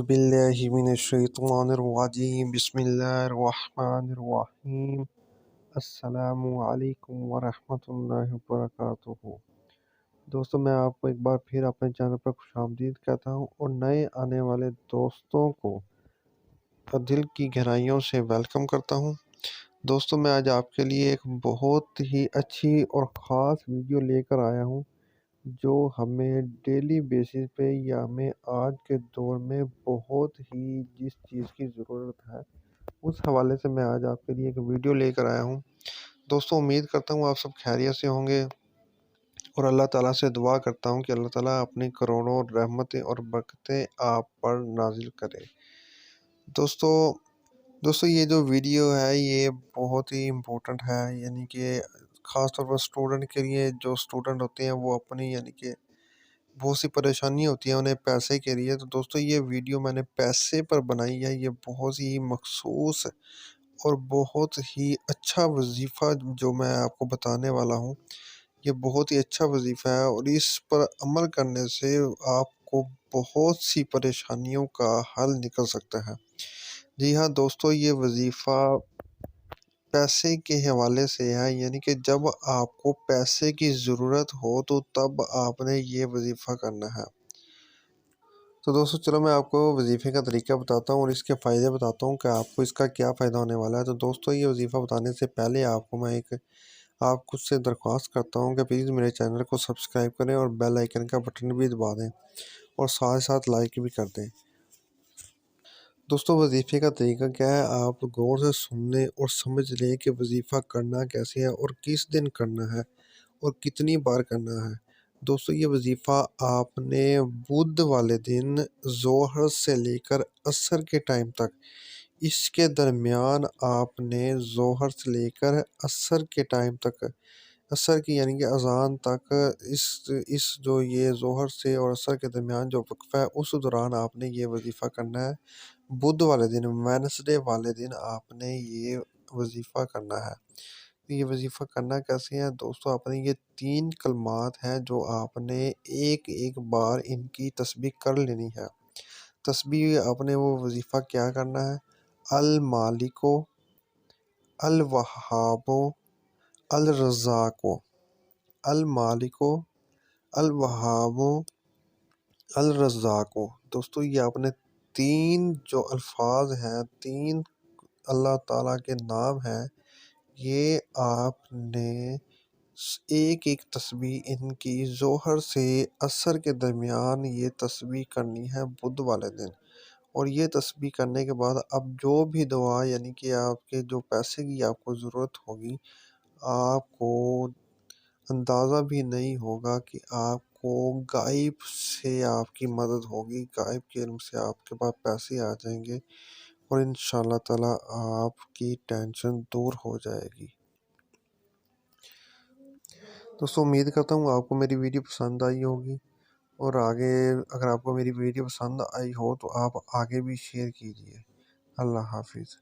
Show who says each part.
Speaker 1: बिल्लाहि मिनश्शैतानिर्रजीम बिस्मिल्लाहिर्रहमानिर्रहीम अस्सलामु अलैकुम वरहमतुल्लाहि वबरकातुहू। दोस्तों, मैं आपको एक बार फिर अपने चैनल पर खुशामदीद कहता हूँ और नए आने वाले दोस्तों को दिल की गहराइयों से वेलकम करता हूँ। दोस्तों, मैं आज आपके लिए एक बहुत ही अच्छी और ख़ास वीडियो लेकर आया हूँ जो हमें डेली बेसिस पे या हमें आज के दौर में बहुत ही जिस चीज़ की ज़रूरत है उस हवाले से मैं आज आपके लिए एक वीडियो लेकर आया हूँ। दोस्तों, उम्मीद करता हूँ आप सब खैरियत से होंगे और अल्लाह ताला से दुआ करता हूँ कि अल्लाह ताला अपनी करोड़ों रहमतें और बरकतें आप पर नाजिल करे। दोस्तों दोस्तों ये जो वीडियो है ये बहुत ही इम्पोर्टेंट है, यानी कि ख़ास तौर पर स्टूडेंट के लिए। जो स्टूडेंट होते हैं वो अपनी यानी कि बहुत सी परेशानी होती है उन्हें पैसे के लिए। तो दोस्तों ये वीडियो मैंने पैसे पर बनाई है। ये बहुत ही मखसूस और बहुत ही अच्छा वजीफ़ा जो मैं आपको बताने वाला हूँ, ये बहुत ही अच्छा वजीफ़ा है और इस पर अमल करने से आपको बहुत सी परेशानियों का हल निकल सकता है। जी हाँ दोस्तों, ये वजीफ़ा पैसे के हवाले से है, यानी कि जब आपको पैसे की ज़रूरत हो तो तब आपने ये वजीफ़ा करना है। तो दोस्तों चलो मैं आपको वजीफ़े का तरीका बताता हूँ और इसके फ़ायदे बताता हूँ कि आपको इसका क्या फ़ायदा होने वाला है। तो दोस्तों ये वजीफ़ा बताने से पहले मैं आपको से दरख्वास्त करता हूँ कि प्लीज़ मेरे चैनल को सब्सक्राइब करें और बेल आइकन का बटन भी दबा दें और साथ साथ लाइक भी कर दें। दोस्तों वजीफ़े का तरीका क्या है, आप गौर से सुन लें और समझ लें कि वजीफ़ा करना कैसे है और किस दिन करना है और कितनी बार करना है। दोस्तों ये वजीफ़ा आपने बुध वाले दिन ज़ोहर से लेकर असर के टाइम तक, इसके दरमियान आपने ज़ोहर से लेकर असर के टाइम तक, असर की यानी कि अज़ान तक, इस जो ये ज़ोहर से और असर के दरमियान जो वक्फ़ा है उस दौरान आपने ये वजीफ़ा करना है। बुध वाले दिन, वेडनेसडे वाले दिन आपने ये वजीफ़ा करना है। तो ये वजीफ़ा करना कैसे है दोस्तों, आपने ये 3 कलमात हैं जो आपने एक एक बार इनकी तस्बीह कर लेनी है। तस्बीह आपने वो वजीफ़ा क्या करना है, अल मालिको, अल वहाबो, अल रज़ाको, अल मालिको, अल वहाबो, अल रज़ाको। दोस्तों ये आपने 3 जो अल्फाज हैं, 3 अल्लाह ताला के नाम हैं, ये आपने एक एक तस्बीह इनकी ज़ोहर से असर के दरमियान ये तस्बीह करनी है बुध वाले दिन। और ये तस्बीह करने के बाद अब जो भी दुआ यानी कि आपके जो पैसे की आपको ज़रूरत होगी, आपको अंदाज़ा भी नहीं होगा कि आपको गायब से आपकी मदद होगी, गायब के इल्म से आपके पास पैसे आ जाएंगे और इंशाअल्लाह ताला आपकी टेंशन दूर हो जाएगी। दोस्तों उम्मीद करता हूँ आपको मेरी वीडियो पसंद आई होगी और आगे अगर आपको मेरी वीडियो पसंद आई हो तो आप आगे भी शेयर कीजिए। अल्लाह हाफिज़।